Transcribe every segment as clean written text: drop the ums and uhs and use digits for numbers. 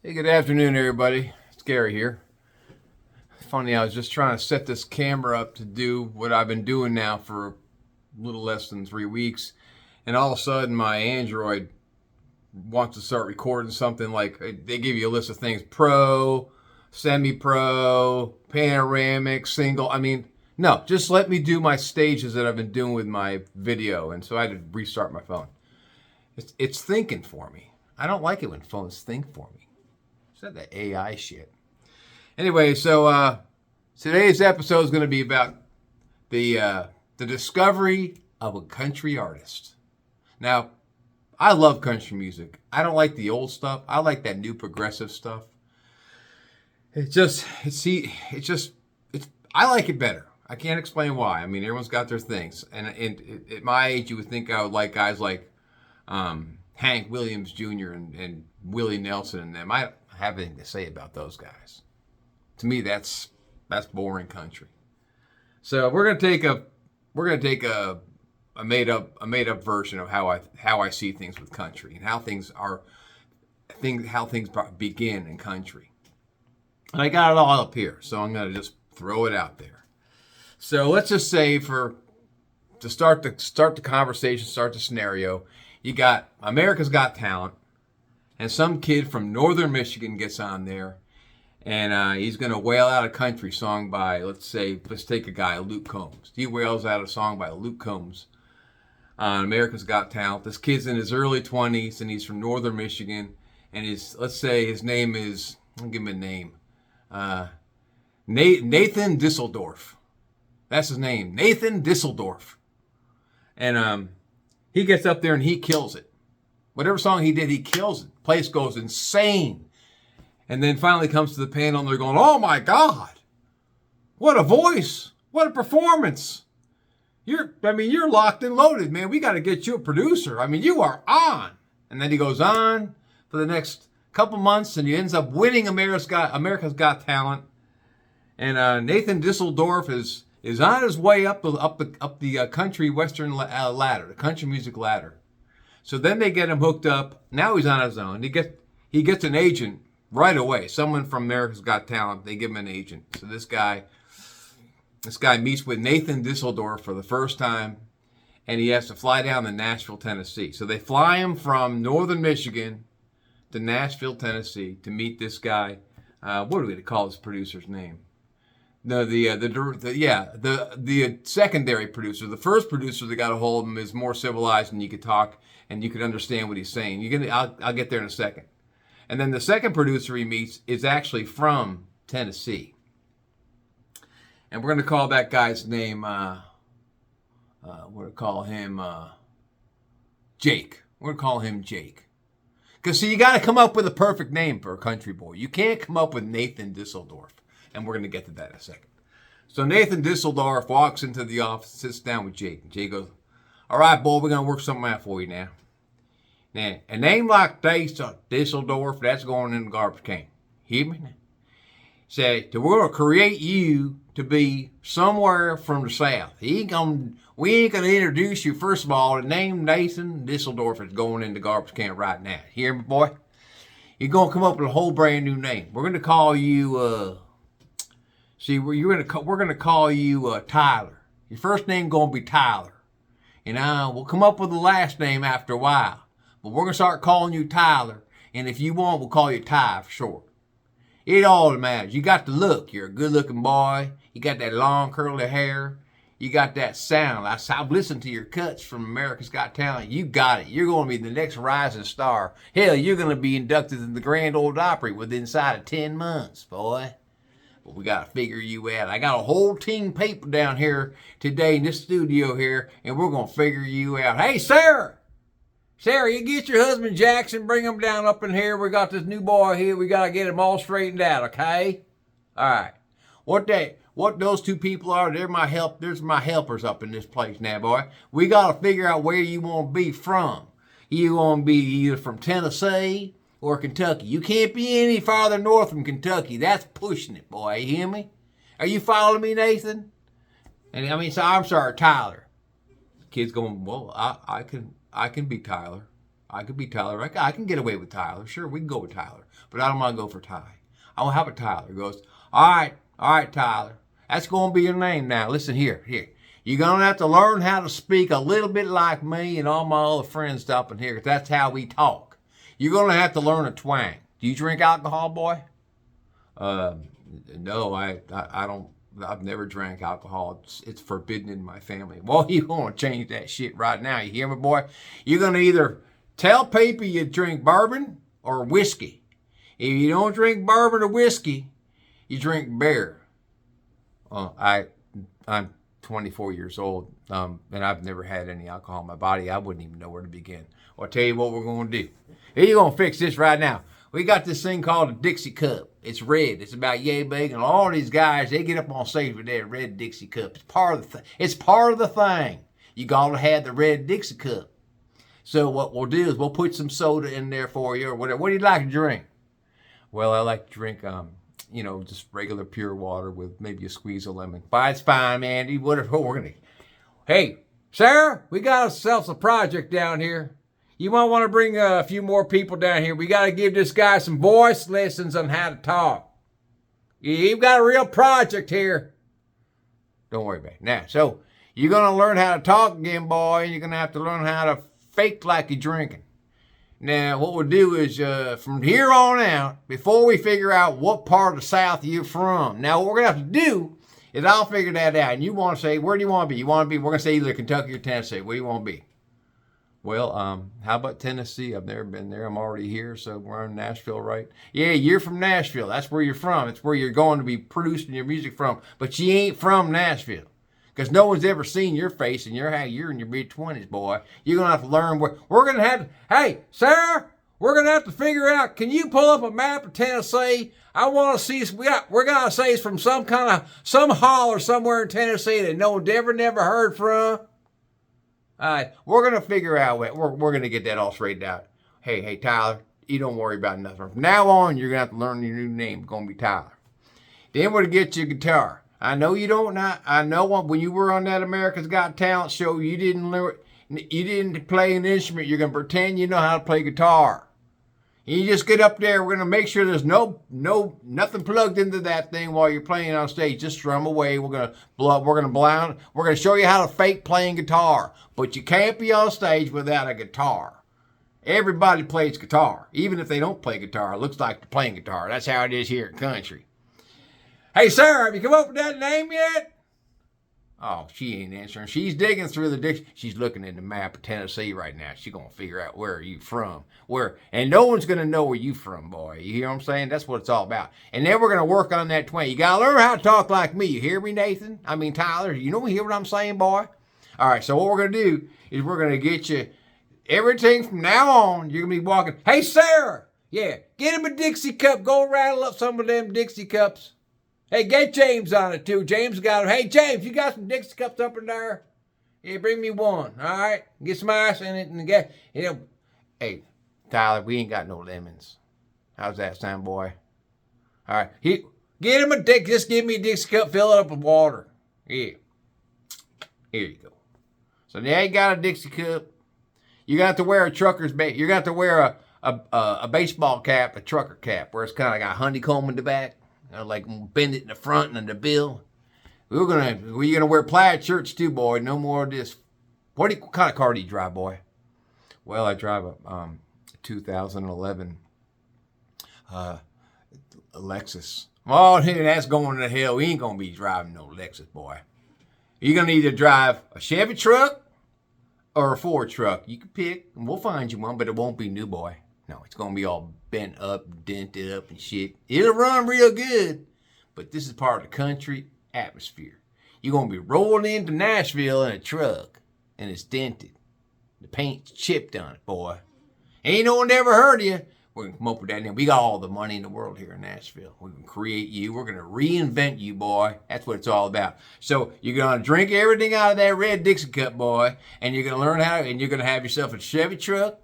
Hey, good afternoon, everybody. It's Gary here. Funny, I was just trying to set this camera up to do what I've been doing now for a little less than 3 weeks, and all of a sudden my Android wants to start recording something like they give you a list of things: pro, semi-pro, panoramic, single. No, just let me do my stages that I've been doing with my video, and so I had to restart my phone. It's thinking for me. I don't like it when phones think for me. Is that the AI shit? Anyway, so today's episode is going to be about the discovery of a country artist. Now, I love country music. I don't like the old stuff. I like that new progressive stuff. I like it better. I can't explain why. I mean, everyone's got their things, and at my age, you would think I would like guys like Hank Williams Jr. and Willie Nelson and them. I don't have anything to say about those guys. To me, that's boring country. So we're gonna take a made up version of how I see things with country and how things begin in country. And I got it all up here, so I'm gonna just throw it out there. So let's just say to start the conversation, start the scenario, you got America's Got Talent, and some kid from northern Michigan gets on there, and he's going to wail out a country song by, let's take a guy, Luke Combs. He wails out a song by Luke Combs on America's Got Talent. This kid's in his early 20s, and he's from northern Michigan, and let's say his name is, I'll give him a name, Nathan Disseldorf. That's his name, Nathan Disseldorf. And he gets up there and he kills it. Whatever song he did, he kills it. Place goes insane. And then finally comes to the panel and they're going, oh my God, what a voice. What a performance. You're locked and loaded, man. We got to get you a producer. I mean, you are on. And then he goes on for the next couple months and he ends up winning America's Got Talent. And Nathan Disseldorf is on his way up the country western ladder, the country music ladder. So then they get him hooked up. Now he's on his own. He gets an agent right away. Someone from America's Got Talent. They give him an agent. So this guy meets with Nathan Disseldorf for the first time, and he has to fly down to Nashville, Tennessee. So they fly him from northern Michigan to Nashville, Tennessee to meet this guy. What do we call this producer's name? No, the secondary producer. The first producer that got a hold of him is more civilized, and you could talk and you could understand what he's saying. I'll get there in a second. And then the second producer he meets is actually from Tennessee, and we're going to call that guy's name. We're going to call him Jake. We're going to call him Jake. Because see, you got to come up with a perfect name for a country boy. You can't come up with Nathan Disseldorf. And we're going to get to that in a second. So Nathan Disseldorf walks into the office, sits down with Jake. And Jake goes, all right, boy, we're going to work something out for you now. Now, a name like Disseldorf, that's going in the garbage can. Hear me? Say, we're going to create you to be somewhere from the South. We ain't going to introduce you, first of all. The name Nathan Disseldorf is going in the garbage can right now. Hear me, boy? You're going to come up with a whole brand new name. We're going to call you... we're gonna call you Tyler. Your first name gonna be Tyler. We'll come up with a last name after a while, but we're gonna start calling you Tyler. And if you want, we'll call you Ty for short. It all matters. You got the look. You're a good-looking boy. You got that long curly hair. You got that sound. I've listened to your cuts from America's Got Talent. You got it. You're gonna be the next rising star. Hell, you're gonna be inducted in the Grand Ole Opry within inside of 10 months, boy. But we got to figure you out. I got a whole team of people down here today in this studio here, and we're going to figure you out. Hey, Sarah! Sarah, you get your husband Jackson, bring him down up in here. We got this new boy here. We got to get him all straightened out, okay? All right. What those two people are, there's my helpers up in this place now, boy. We got to figure out where you want to be from. You want to be either from Tennessee or Kentucky. You can't be any farther north from Kentucky. That's pushing it, boy. You hear me? Are you following me, Nathan? I'm sorry, Tyler. The kid's going, well, I can be Tyler. I could be Tyler. I can get away with Tyler. Sure, we can go with Tyler. But I don't want to go for Ty. I want to have a Tyler. He goes, all right, Tyler. That's going to be your name now. Listen here. You're going to have to learn how to speak a little bit like me and all my other friends up in here. That's how we talk. You're going to have to learn a twang. Do you drink alcohol, boy? No, I don't. I've never drank alcohol. It's forbidden in my family. Well, you're going to change that shit right now. You hear me, boy? You're going to either tell people you drink bourbon or whiskey. If you don't drink bourbon or whiskey, you drink beer. I'm 24 years old, and I've never had any alcohol in my body. I wouldn't even know where to begin. Well, I'll tell you what we're going to do. You're going to fix this right now. We got this thing called a Dixie Cup. It's red. It's about yay big, and all these guys, they get up on stage with their red Dixie Cup. It's part of the thing. You got to have the red Dixie Cup. So what we'll do is we'll put some soda in there for you or whatever. What do you like to drink? Well, I like to drink, just regular pure water with maybe a squeeze of lemon. But it's fine, Andy. Whatever we're gonna. Hey, Sarah, we got ourselves a project down here. You might want to bring a few more people down here. We got to give this guy some voice lessons on how to talk. You've got a real project here. Don't worry about it. Now, so you're going to learn how to talk again, boy. You're going to have to learn how to fake like you're drinking. Now, what we'll do is from here on out, before we figure out what part of the South you're from. Now, what we're going to have to do is I'll figure that out. And you want to say, where do you want to be? We're going to say either Kentucky or Tennessee. Where do you want to be? Well, how about Tennessee? I've never been there. I'm already here, so we're in Nashville, right? Yeah, you're from Nashville. That's where you're from. It's where you're going to be producing your music from. But you ain't from Nashville. Because no one's ever seen your face, and you're in your mid-20s, boy. You're going to have to learn where... We're going to have to... Hey, Sarah, we're going to have to figure out... Can you pull up a map of Tennessee? I want to see... We're going to say it's from some holler somewhere in Tennessee that no one's never heard from. All right, we're going to figure out what... We're going to get that all straightened out. Hey, Tyler, you don't worry about nothing. From now on, you're going to have to learn your new name. It's going to be Tyler. Then we're going to get you a guitar. I know you don't. I know when you were on that America's Got Talent show, you didn't play an instrument. You're gonna pretend you know how to play guitar. You just get up there. We're gonna make sure there's nothing plugged into that thing while you're playing on stage. Just strum away. We're gonna show you how to fake playing guitar. But you can't be on stage without a guitar. Everybody plays guitar, even if they don't play guitar. It looks like they're playing guitar. That's how it is here in country. Hey, Sarah, have you come up with that name yet? Oh, she ain't answering. She's digging through the dictionary. She's looking at the map of Tennessee right now. She's going to figure out where are you from. And no one's going to know where you from, boy. You hear what I'm saying? That's what it's all about. And then we're going to work on that twang. You got to learn how to talk like me. You hear me, Nathan? I mean, Tyler, you hear what I'm saying, boy? All right, so what we're going to do is we're going to get you everything from now on. You're going to be walking. Hey, Sarah. Yeah, get him a Dixie cup. Go rattle up some of them Dixie cups. Hey, get James on it, too. James got him. Hey, James, you got some Dixie cups up in there? Yeah, bring me one, all right? Get some ice in it and get, Hey, Tyler, we ain't got no lemons. How's that sound, boy? All right. Get him a Dixie. Just give me a Dixie cup. Fill it up with water. Yeah. Here you go. So now you got a Dixie cup. You got to wear a trucker's bait. You got to wear a baseball cap, a trucker cap, where it's kind of got honeycomb in the back. Like bend it in the front and in the bill. We're gonna wear plaid shirts too, boy. No more of this. What kind of car do you drive, boy? Well, I drive a 2011 Lexus. Oh, that's going to hell. We ain't gonna be driving no Lexus, boy. You're gonna either drive a Chevy truck or a Ford truck. You can pick, and we'll find you one, but it won't be new, boy. No, it's going to be all bent up, dented up and shit. It'll run real good, but this is part of the country atmosphere. You're going to be rolling into Nashville in a truck, and it's dented. The paint's chipped on it, boy. Ain't no one ever heard of you. We're going to come up with that now. We got all the money in the world here in Nashville. We're going to create you. We're going to reinvent you, boy. That's what it's all about. So you're going to drink everything out of that red Dixie cup, boy, and you're going to learn how, and you're going to have yourself a Chevy truck,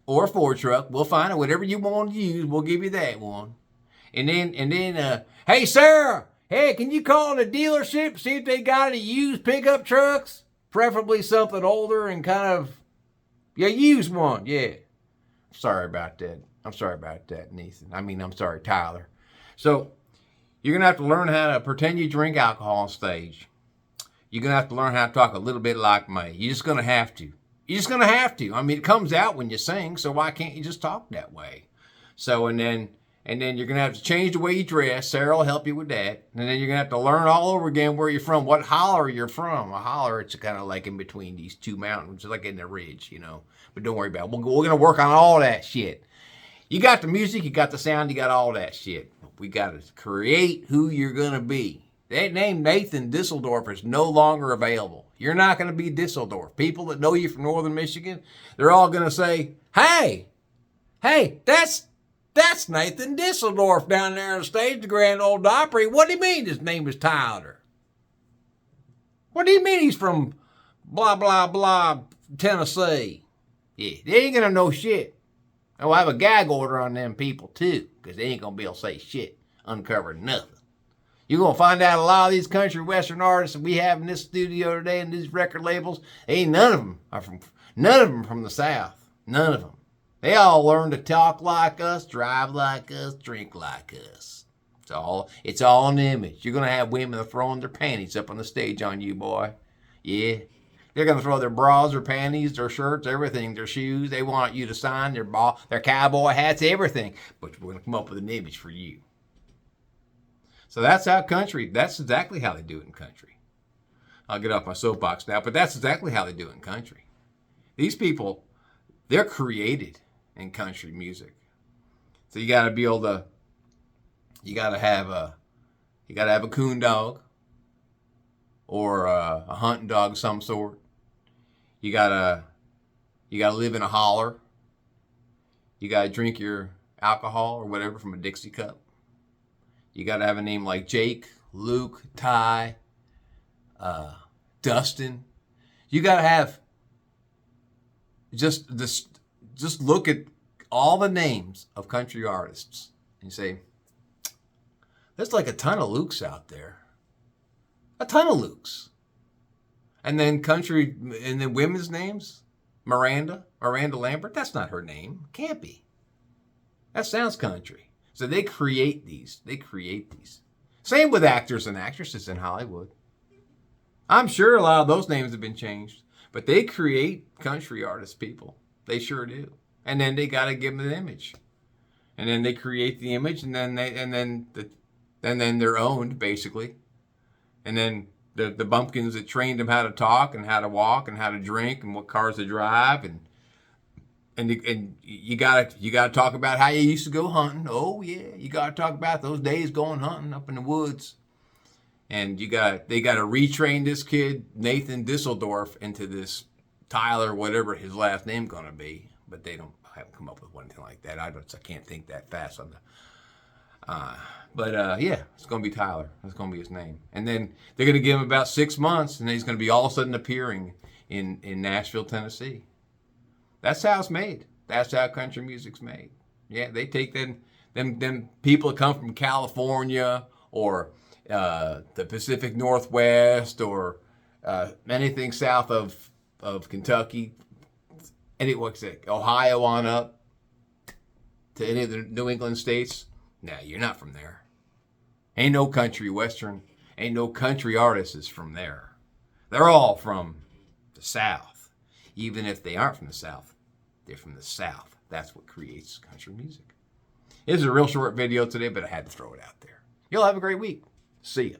or a Ford truck. We'll find it. Whatever you want to use, we'll give you that one. And then, hey, Sarah, hey, can you call the dealership, see if they got any used pickup trucks? Preferably something older and kind of, used one, yeah. Sorry about that. I'm sorry about that, Nathan. I'm sorry, Tyler. So you're going to have to learn how to pretend you drink alcohol on stage. You're going to have to learn how to talk a little bit like me. You're just going to have to. You're just going to have to. It comes out when you sing, so why can't you just talk that way? So, and then you're going to have to change the way you dress. Sarah will help you with that. And then you're going to have to learn all over again where you're from, what holler you're from. A holler, it's kind of like in between these two mountains, like in the ridge, But don't worry about it. We're going to work on all that shit. You got the music, you got the sound, you got all that shit. We got to create who you're going to be. That name Nathan Disseldorf is no longer available. You're not going to be Disseldorf. People that know you from Northern Michigan, they're all going to say, hey, that's Nathan Disseldorf down there on the stage, the Grand Ole Opry. What do you mean his name is Tyler? What do you mean he's from blah, blah, blah, Tennessee? Yeah, they ain't going to know shit. And we'll have a gag order on them people, too, because they ain't going to be able to say shit, uncover nothing. You're going to find out a lot of these country western artists that we have in this studio today and these record labels, none of them from the South. None of them. They all learn to talk like us, drive like us, drink like us. It's all an image. You're going to have women throwing their panties up on the stage on you, boy. Yeah. They're going to throw their bras, their panties, their shirts, everything, their shoes. They want you to sign their cowboy hats, everything. But we're going to come up with an image for you. So that's exactly how they do it in country. I'll get off my soapbox now, but that's exactly how they do it in country. These people, they're created in country music. So you got to be able to, you got to have a coon dog or a hunting dog of some sort. You gotta live in a holler. You gotta drink your alcohol or whatever from a Dixie cup. You gotta have a name like Jake, Luke, Ty, Dustin. You gotta have just look at all the names of country artists and say, there's like a ton of Lukes out there. A ton of Lukes. And then women's names, Miranda Lambert, that's not her name. Can't be. That sounds country. So they create these. Same with actors and actresses in Hollywood. I'm sure a lot of those names have been changed, but they create country artist people. They sure do. And then they got to give them an image. And then they create the image, and then they're owned basically. And then the bumpkins that trained them how to talk and how to walk and how to drink and what cars to drive and you gotta talk about how you used to go hunting. Oh yeah, you gotta talk about those days going hunting up in the woods. And they gotta retrain this kid Nathan Disseldorf into this Tyler, whatever his last name gonna be. But I haven't come up with one thing like that. I can't think that fast on the. Yeah, it's going to be Tyler. That's going to be his name. And then they're going to give him about 6 months, and then he's going to be all of a sudden appearing in Nashville, Tennessee. That's how it's made. That's how country music's made. Yeah, they take them people that come from California or the Pacific Northwest or anything south of Kentucky, Ohio on up to any of the New England states. Nah, you're not from there. Ain't no country western. Ain't no country artists from there. They're all from the South. Even if they aren't from the South, they're from the South. That's what creates country music. This is a real short video today, but I had to throw it out there. You'll have a great week. See ya.